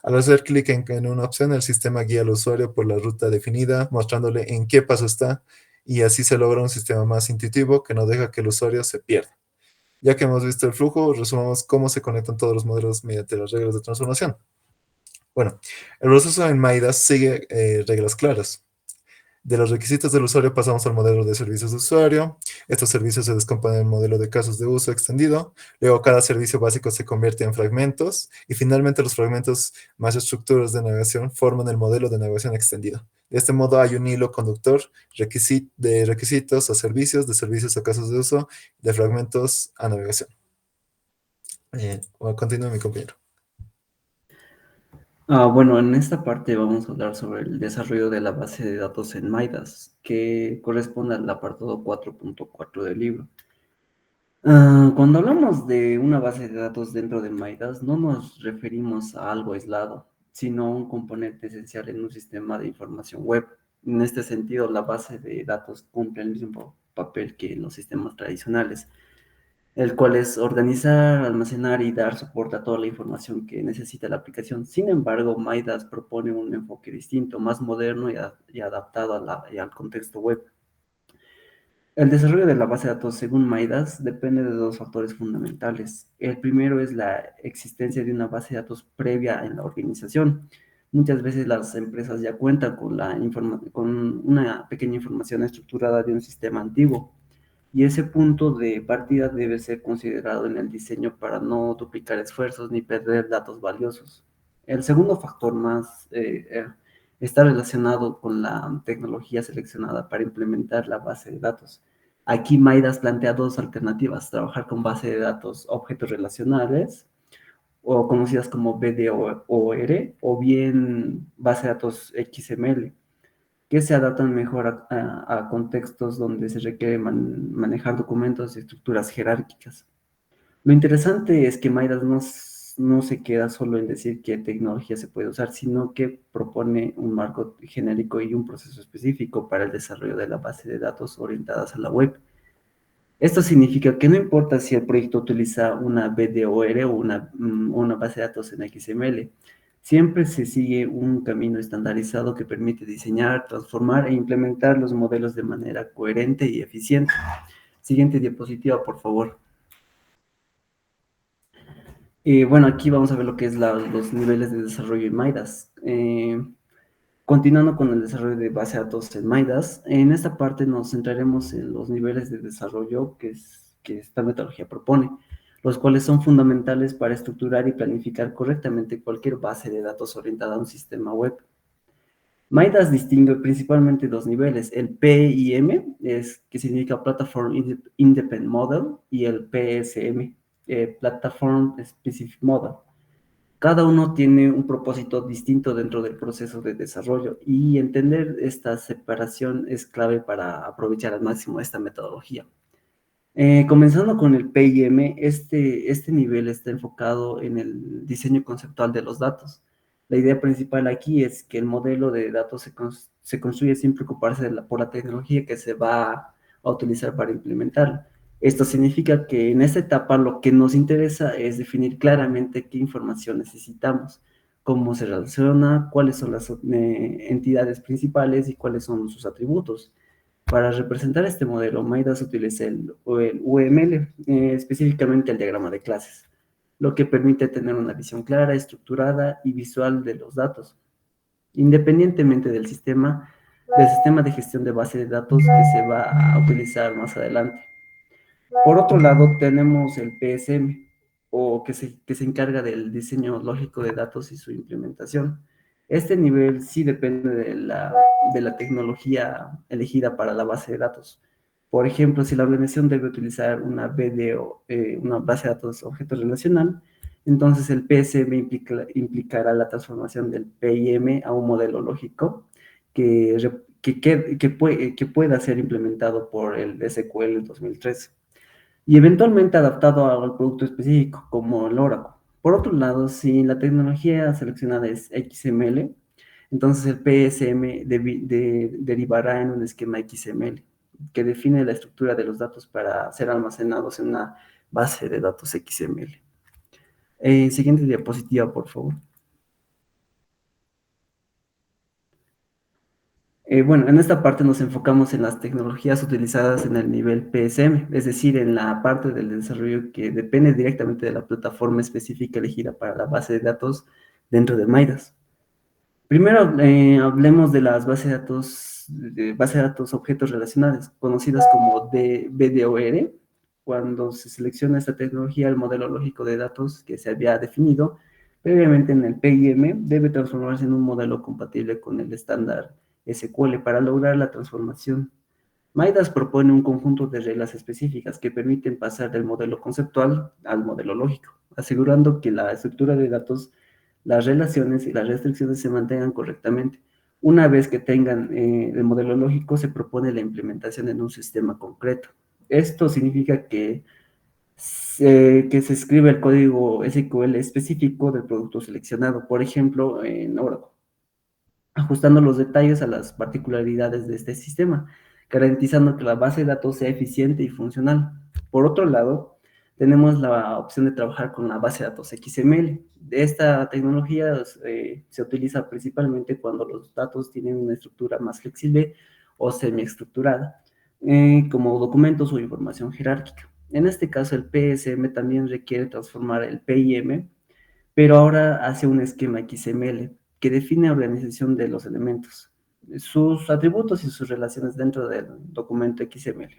Al hacer clic en una opción, el sistema guía al usuario por la ruta definida, mostrándole en qué paso está, y así se logra un sistema más intuitivo que no deja que el usuario se pierda. Ya que hemos visto el flujo, resumamos cómo se conectan todos los modelos mediante las reglas de transformación. Bueno, el proceso en Midas sigue reglas claras. De los requisitos del usuario pasamos al modelo de servicios de usuario. Estos servicios se descomponen en el modelo de casos de uso extendido. Luego cada servicio básico se convierte en fragmentos. Y finalmente los fragmentos más estructuras de navegación forman el modelo de navegación extendido. De este modo hay un hilo conductor de requisitos a servicios, de servicios a casos de uso, de fragmentos a navegación. Continúe mi compañero. Bueno, en esta parte vamos a hablar sobre el desarrollo de la base de datos en MIDAS, que corresponde al apartado 4.4 del libro. Cuando hablamos de una base de datos dentro de MIDAS, no nos referimos a algo aislado, sino a un componente esencial en un sistema de información web. En este sentido, la base de datos cumple el mismo papel que en los sistemas tradicionales, el cual es organizar, almacenar y dar soporte a toda la información que necesita la aplicación. Sin embargo, MIDAS propone un enfoque distinto, más moderno y adaptado al contexto web. El desarrollo de la base de datos según MIDAS depende de dos factores fundamentales. El primero es la existencia de una base de datos previa en la organización. Muchas veces las empresas ya cuentan con una pequeña información estructurada de un sistema antiguo, y ese punto de partida debe ser considerado en el diseño para no duplicar esfuerzos ni perder datos valiosos. El segundo factor está relacionado con la tecnología seleccionada para implementar la base de datos. Aquí MIDAS plantea dos alternativas: trabajar con base de datos objetos relacionales, o conocidas como BDOR, o bien base de datos XML, que se adaptan mejor a contextos donde se requiere manejar documentos y estructuras jerárquicas. Lo interesante es que MIDAS no se queda solo en decir qué tecnología se puede usar, sino que propone un marco genérico y un proceso específico para el desarrollo de la base de datos orientadas a la web. Esto significa que no importa si el proyecto utiliza una BDOR o una base de datos en XML, siempre se sigue un camino estandarizado que permite diseñar, transformar e implementar los modelos de manera coherente y eficiente. Siguiente diapositiva, por favor. Bueno, aquí vamos a ver lo que es los niveles de desarrollo en MIDAS. Continuando con el desarrollo de base de datos en MIDAS, en esta parte nos centraremos en los niveles de desarrollo que esta metodología propone, los cuales son fundamentales para estructurar y planificar correctamente cualquier base de datos orientada a un sistema web. MIDAS distingue principalmente dos niveles: el PIM, que significa Platform Independent Model, y el PSM, Platform Specific Model. Cada uno tiene un propósito distinto dentro del proceso de desarrollo, y entender esta separación es clave para aprovechar al máximo esta metodología. Comenzando con el PIM, este nivel está enfocado en el diseño conceptual de los datos. La idea principal aquí es que el modelo de datos se construye sin preocuparse por la tecnología que se va a utilizar para implementarlo. Esto significa que en esta etapa lo que nos interesa es definir claramente qué información necesitamos, cómo se relaciona, cuáles son las entidades principales y cuáles son sus atributos. Para representar este modelo, MIDAS utiliza el UML, específicamente el diagrama de clases, lo que permite tener una visión clara, estructurada y visual de los datos, independientemente del sistema de gestión de base de datos que se va a utilizar más adelante. Por otro lado, tenemos el PSM, que se encarga del diseño lógico de datos y su implementación. Este nivel sí depende de la tecnología elegida para la base de datos. Por ejemplo, si la organización debe utilizar una BDO, una base de datos objeto relacional, entonces el PSM implicará la transformación del PIM a un modelo lógico que pueda ser implementado por el SQL 2013 y eventualmente adaptado al producto específico, como el Oracle. Por otro lado, si la tecnología seleccionada es XML, entonces el PSM derivará en un esquema XML que define la estructura de los datos para ser almacenados en una base de datos XML. Siguiente diapositiva, por favor. Bueno, en esta parte nos enfocamos en las tecnologías utilizadas en el nivel PSM, es decir, en la parte del desarrollo que depende directamente de la plataforma específica elegida para la base de datos dentro de MIDAS. Primero, hablemos de las bases de datos de base de datos objetos relacionales, conocidas como BDOR. Cuando se selecciona esta tecnología, el modelo lógico de datos que se había definido previamente en el PIM debe transformarse en un modelo compatible con el estándar SQL para lograr la transformación. MIDAS propone un conjunto de reglas específicas que permiten pasar del modelo conceptual al modelo lógico, asegurando que la estructura de datos, las relaciones y las restricciones se mantengan correctamente. Una vez que tengan el modelo lógico, se propone la implementación en un sistema concreto. Esto significa que se escribe el código SQL específico del producto seleccionado, por ejemplo, en Oracle, ajustando los detalles a las particularidades de este sistema, garantizando que la base de datos sea eficiente y funcional. Por otro lado, tenemos la opción de trabajar con la base de datos XML. Esta tecnología se utiliza principalmente cuando los datos tienen una estructura más flexible o semiestructurada, como documentos o información jerárquica. En este caso, el PSM también requiere transformar el PIM, pero ahora hace un esquema XML que define la organización de los elementos, sus atributos y sus relaciones dentro del documento XML.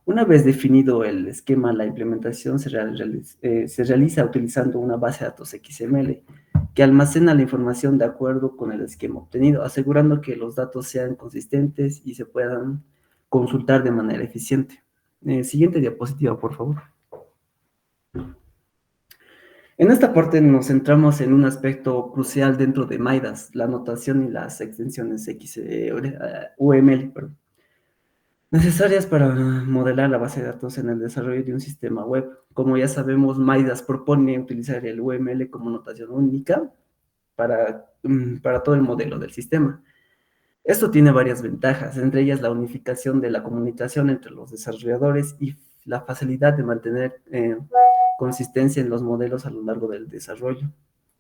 Una vez definido el esquema, la implementación se realiza utilizando una base de datos XML que almacena la información de acuerdo con el esquema obtenido, asegurando que los datos sean consistentes y se puedan consultar de manera eficiente. Siguiente diapositiva, por favor. En esta parte nos centramos en un aspecto crucial dentro de MIDAS, la notación y las extensiones UML, necesarias para modelar la base de datos en el desarrollo de un sistema web. Como ya sabemos, MIDAS propone utilizar el UML como notación única para todo el modelo del sistema. Esto tiene varias ventajas, entre ellas la unificación de la comunicación entre los desarrolladores y la facilidad de mantener consistencia en los modelos a lo largo del desarrollo.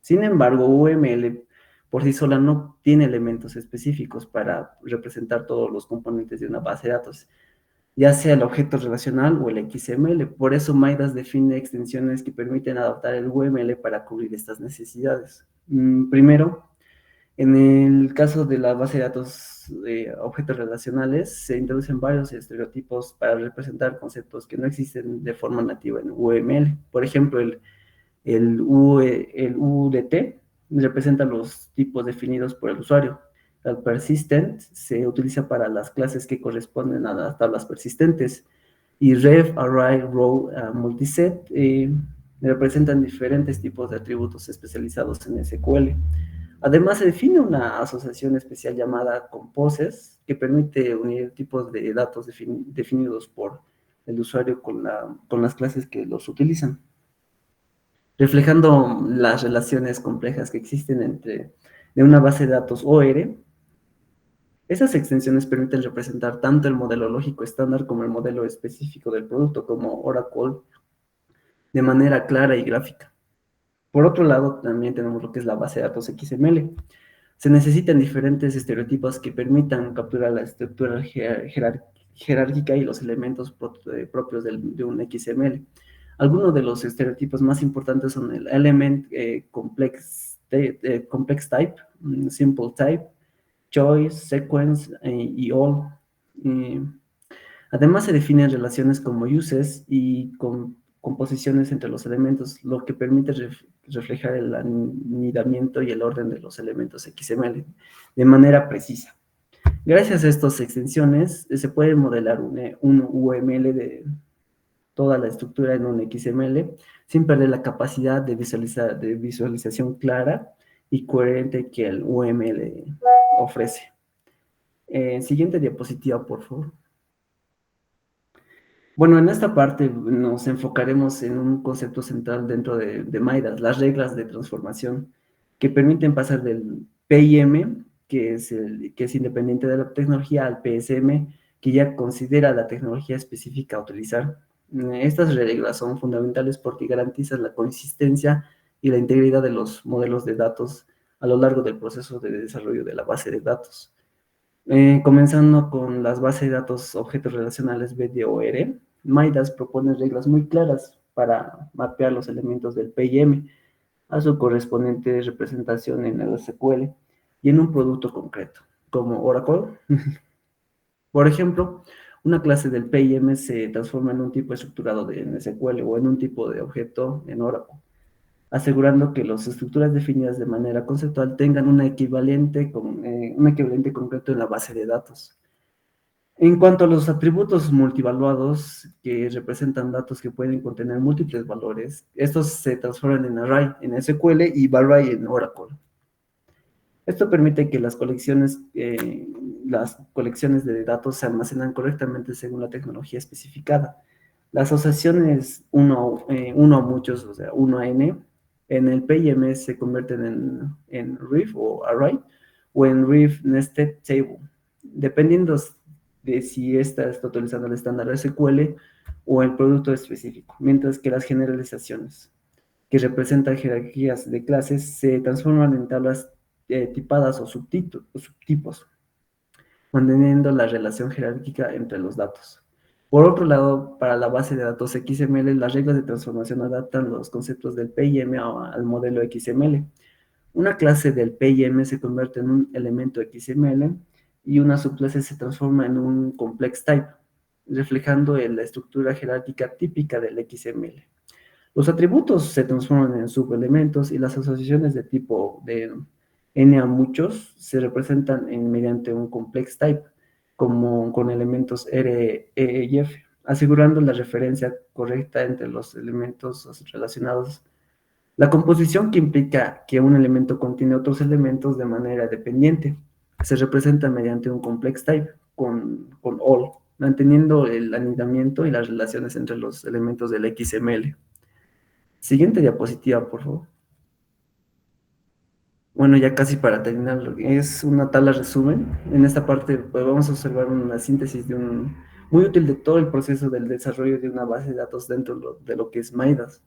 Sin embargo, UML por sí sola no tiene elementos específicos para representar todos los componentes de una base de datos, ya sea el objeto relacional o el XML. Por eso MIDAS define extensiones que permiten adaptar el UML para cubrir estas necesidades. Primero, en el caso de la base de datos de objetos relacionales, se introducen varios estereotipos para representar conceptos que no existen de forma nativa en UML. Por ejemplo, el UDT representa los tipos definidos por el usuario. El persistent se utiliza para las clases que corresponden a las tablas persistentes. Y ref, array, row, multiset representan diferentes tipos de atributos especializados en SQL. Además, se define una asociación especial llamada composes que permite unir tipos de datos definidos por el usuario con las clases que los utilizan, reflejando las relaciones complejas que existen de una base de datos OR. Esas extensiones permiten representar tanto el modelo lógico estándar como el modelo específico del producto, como Oracle, de manera clara y gráfica. Por otro lado, también tenemos lo que es la base de datos XML. Se necesitan diferentes estereotipos que permitan capturar la estructura jerárquica y los elementos propios de un XML. Algunos de los estereotipos más importantes son el Element Complex Type, Simple Type, Choice, Sequence y All. Además, se definen relaciones como uses y composiciones entre los elementos, lo que permite reflejar el anidamiento y el orden de los elementos XML de manera precisa. Gracias a estas extensiones, se puede modelar un UML de toda la estructura en un XML sin perder la capacidad de visualización clara y coherente que el UML ofrece. Siguiente diapositiva, por favor. Bueno, en esta parte nos enfocaremos en un concepto central dentro de MIDAS, las reglas de transformación que permiten pasar del PIM, que es independiente de la tecnología, al PSM, que ya considera la tecnología específica a utilizar. Estas reglas son fundamentales porque garantizan la consistencia y la integridad de los modelos de datos a lo largo del proceso de desarrollo de la base de datos. Comenzando con las bases de datos objetos relacionales BDOR, MIDAS propone reglas muy claras para mapear los elementos del PIM a su correspondiente representación en el SQL y en un producto concreto. como Oracle. Por ejemplo, una clase del PIM se transforma en un tipo estructurado de SQL o en un tipo de objeto en Oracle, asegurando que las estructuras definidas de manera conceptual tengan un equivalente concreto en la base de datos. En cuanto a los atributos multivaluados, que representan datos que pueden contener múltiples valores, estos se transforman en array en SQL y barray en Oracle. Esto permite que las colecciones de datos se almacenan correctamente según la tecnología especificada. Las asociaciones uno a muchos, o sea, 1 a n, en el PIM se convierten en RIF o array o en RIF nested table, dependiendo de si esta está utilizando el estándar SQL o el producto específico, mientras que las generalizaciones, que representan jerarquías de clases, se transforman en tablas tipadas o subtipos, manteniendo la relación jerárquica entre los datos. Por otro lado, para la base de datos XML, las reglas de transformación adaptan los conceptos del PIM al modelo XML. Una clase del PIM se convierte en un elemento XML y una subclase se transforma en un complex type, reflejando la estructura jerárquica típica del XML. Los atributos se transforman en subelementos y las asociaciones de tipo de n a muchos se representan mediante un complex type, como con elementos R, E y F, asegurando la referencia correcta entre los elementos relacionados. La composición, que implica que un elemento contiene otros elementos de manera dependiente, se representa mediante un complex type con all, manteniendo el anidamiento y las relaciones entre los elementos del XML. Siguiente diapositiva, por favor. Bueno, ya casi para terminar, es una tabla resumen. En esta parte pues, vamos a observar una síntesis muy útil de todo el proceso del desarrollo de una base de datos dentro de lo que es MIDAS.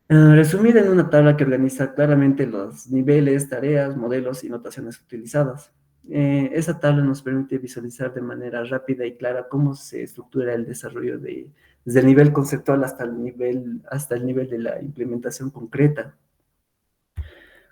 Resumida en una tabla que organiza claramente los niveles, tareas, modelos y notaciones utilizadas. Esa tabla nos permite visualizar de manera rápida y clara cómo se estructura el desarrollo desde el nivel conceptual hasta el nivel de la implementación concreta,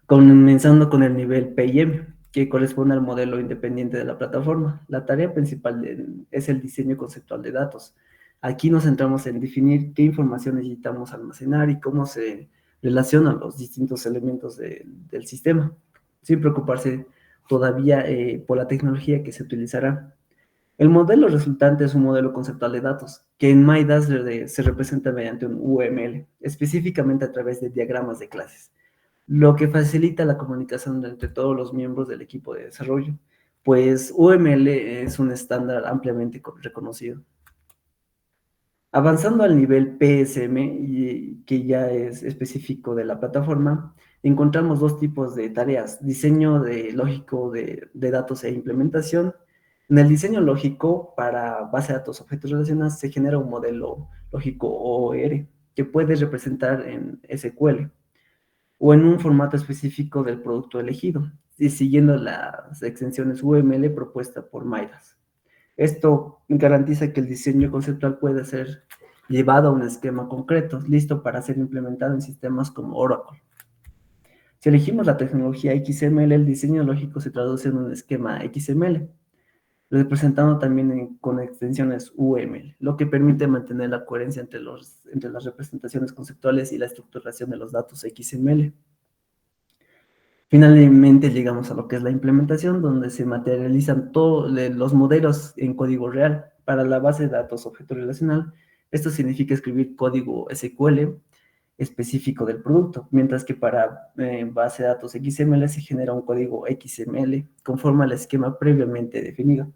comenzando con el nivel PIM, que corresponde al modelo independiente de la plataforma. La tarea principal es el diseño conceptual de datos. Aquí nos centramos en definir qué información necesitamos almacenar y cómo se relacionan los distintos elementos del sistema, sin preocuparse todavía por la tecnología que se utilizará. El modelo resultante es un modelo conceptual de datos, que en MIDAS se representa mediante un UML, específicamente a través de diagramas de clases, lo que facilita la comunicación entre todos los miembros del equipo de desarrollo, pues UML es un estándar ampliamente reconocido. Avanzando al nivel PSM, que ya es específico de la plataforma, encontramos dos tipos de tareas: diseño lógico de datos e implementación. En el diseño lógico, para base de datos objetos relacionados, se genera un modelo lógico OR, que puede representar en SQL, o en un formato específico del producto elegido, y siguiendo las extensiones UML propuestas por MIDAS. Esto garantiza que el diseño conceptual puede ser llevado a un esquema concreto, listo para ser implementado en sistemas como Oracle. Si elegimos la tecnología XML, el diseño lógico se traduce en un esquema XML, representado también con extensiones UML, lo que permite mantener la coherencia entre las representaciones conceptuales y la estructuración de los datos XML. Finalmente llegamos a lo que es la implementación, donde se materializan todos los modelos en código real. Para la base de datos objeto relacional, esto significa escribir código SQL específico del producto, mientras que para base de datos XML se genera un código XML conforme al esquema previamente definido.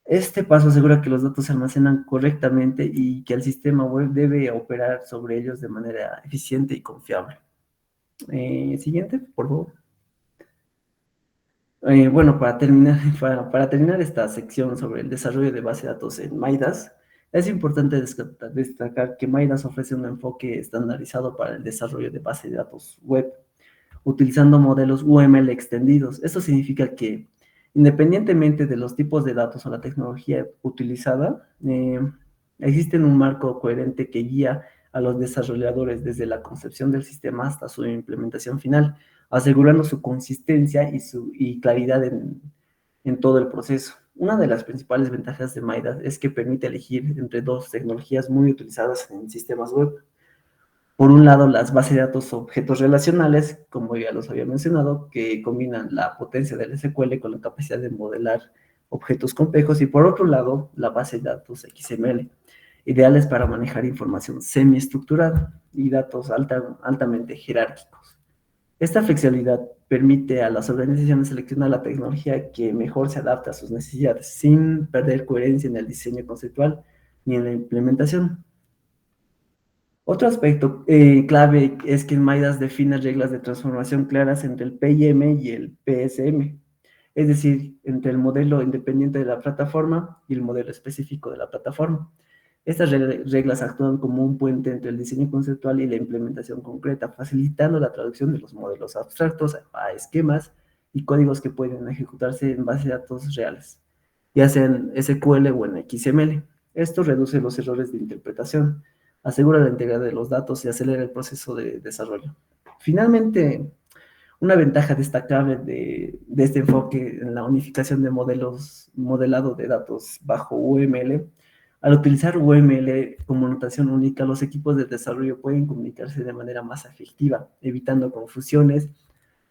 Este paso asegura que los datos se almacenan correctamente y que el sistema web debe operar sobre ellos de manera eficiente y confiable. Siguiente, por favor. Bueno, para terminar esta sección sobre el desarrollo de base de datos en MIDAS, es importante destacar que MIDAS ofrece un enfoque estandarizado para el desarrollo de base de datos web, utilizando modelos UML extendidos. Esto significa que, independientemente de los tipos de datos o la tecnología utilizada, existe un marco coherente que guía a los desarrolladores desde la concepción del sistema hasta su implementación final, asegurando su consistencia y claridad en todo el proceso. Una de las principales ventajas de Midas es que permite elegir entre dos tecnologías muy utilizadas en sistemas web. Por un lado, las bases de datos objetos relacionales, como ya los había mencionado, que combinan la potencia del SQL con la capacidad de modelar objetos complejos, y por otro lado, la base de datos XML, ideales para manejar información semiestructurada y datos altamente jerárquicos. Esta flexibilidad permite a las organizaciones seleccionar la tecnología que mejor se adapta a sus necesidades, sin perder coherencia en el diseño conceptual ni en la implementación. Otro aspecto clave es que Midas define reglas de transformación claras entre el PIM y el PSM, es decir, entre el modelo independiente de la plataforma y el modelo específico de la plataforma. Estas reglas actúan como un puente entre el diseño conceptual y la implementación concreta, facilitando la traducción de los modelos abstractos a esquemas y códigos que pueden ejecutarse en base de datos reales, ya sea en SQL o en XML. Esto reduce los errores de interpretación, asegura la integridad de los datos y acelera el proceso de desarrollo. Finalmente, una ventaja destacable de este enfoque en la unificación de modelos, modelado de datos bajo UML, al utilizar UML como notación única, los equipos de desarrollo pueden comunicarse de manera más efectiva, evitando confusiones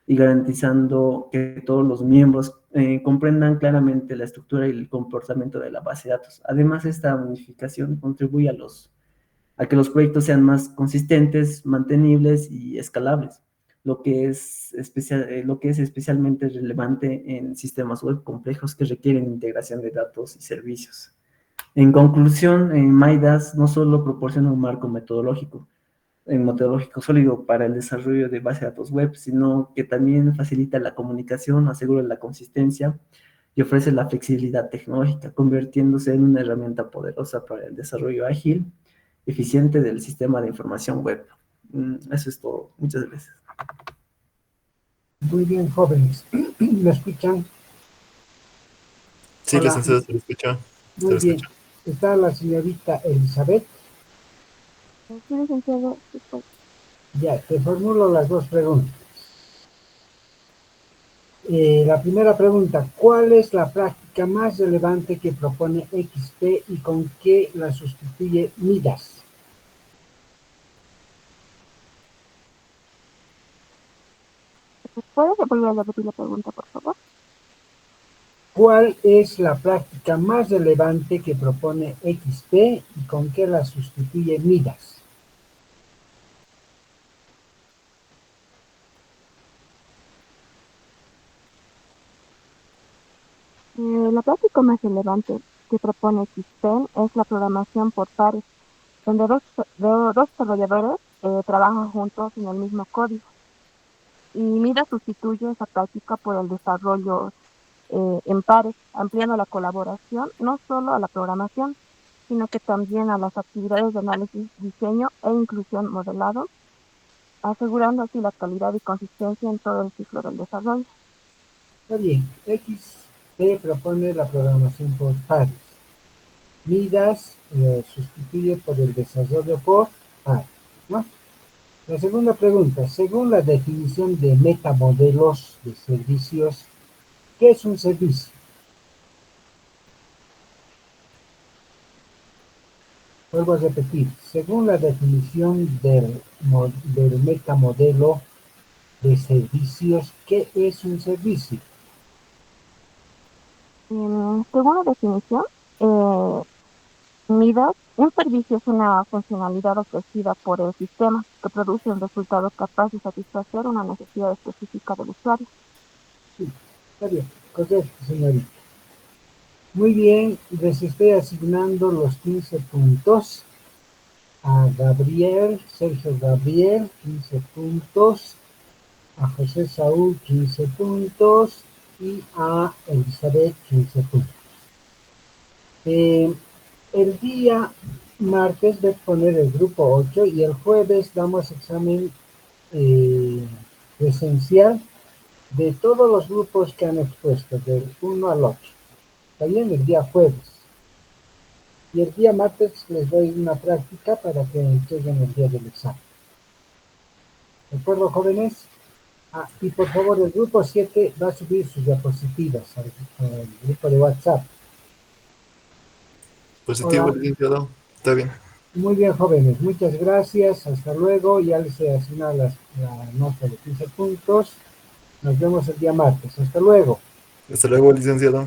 y garantizando que todos los miembros comprendan claramente la estructura y el comportamiento de la base de datos. Además, esta unificación contribuye a que los proyectos sean más consistentes, mantenibles y escalables, lo que es especialmente relevante en sistemas web complejos que requieren integración de datos y servicios. En conclusión, Midas no solo proporciona un marco metodológico sólido para el desarrollo de base de datos web, sino que también facilita la comunicación, asegura la consistencia y ofrece la flexibilidad tecnológica, convirtiéndose en una herramienta poderosa para el desarrollo ágil, eficiente del sistema de información web. Eso es todo. Muchas gracias. Muy bien, jóvenes. ¿Me escuchan? Sí, Hola. licenciado, se lo escucha. Muy bien. Está la señorita Elizabeth. Sí, licenciado, sí, pues. Ya, te formulo las dos preguntas. La primera pregunta, ¿cuál es la práctica más relevante que propone XP y con qué la sustituye Midas? ¿Puedes volver a repetir la pregunta, por favor? ¿Cuál es la práctica más relevante que propone XP y con qué la sustituye Midas? La práctica más relevante que propone Xpen es la programación por pares, donde dos desarrolladores trabajan juntos en el mismo código. Y MIDA sustituye esa práctica por el desarrollo en pares, ampliando la colaboración no solo a la programación, sino que también a las actividades de análisis, diseño e inclusión modelado, asegurando así la calidad y consistencia en todo el ciclo del desarrollo. Está bien, XP propone la programación por pares. Midas sustituye por el desarrollo por pares, ¿no? La segunda pregunta, según la definición de metamodelos de servicios, ¿qué es un servicio? Vuelvo a repetir, según la definición del metamodelo de servicios, ¿qué es un servicio? Según la definición, MIDAS, un servicio es una funcionalidad ofrecida por el sistema que produce un resultado capaz de satisfacer una necesidad específica del usuario. Sí, está bien, correcto, señorita. Muy bien, les estoy asignando los 15 puntos a Gabriel, Sergio Gabriel, 15 puntos, a José Saúl, 15 puntos y a Elizabeth, 15 puntos. El día martes voy a poner el grupo 8 y el jueves damos examen presencial de todos los grupos que han expuesto, del 1 al 8. Está bien, el día jueves. Y el día martes les doy una práctica para que entreguen el día del examen. ¿De acuerdo, jóvenes? Y por favor, el grupo 7 va a subir sus diapositivas al grupo de WhatsApp. Positivo, Hola. licenciado. Está bien. Muy bien, jóvenes, muchas gracias, hasta luego, ya les he asignado la nota de 15 puntos, nos vemos el día martes, hasta luego. Hasta luego, licenciado.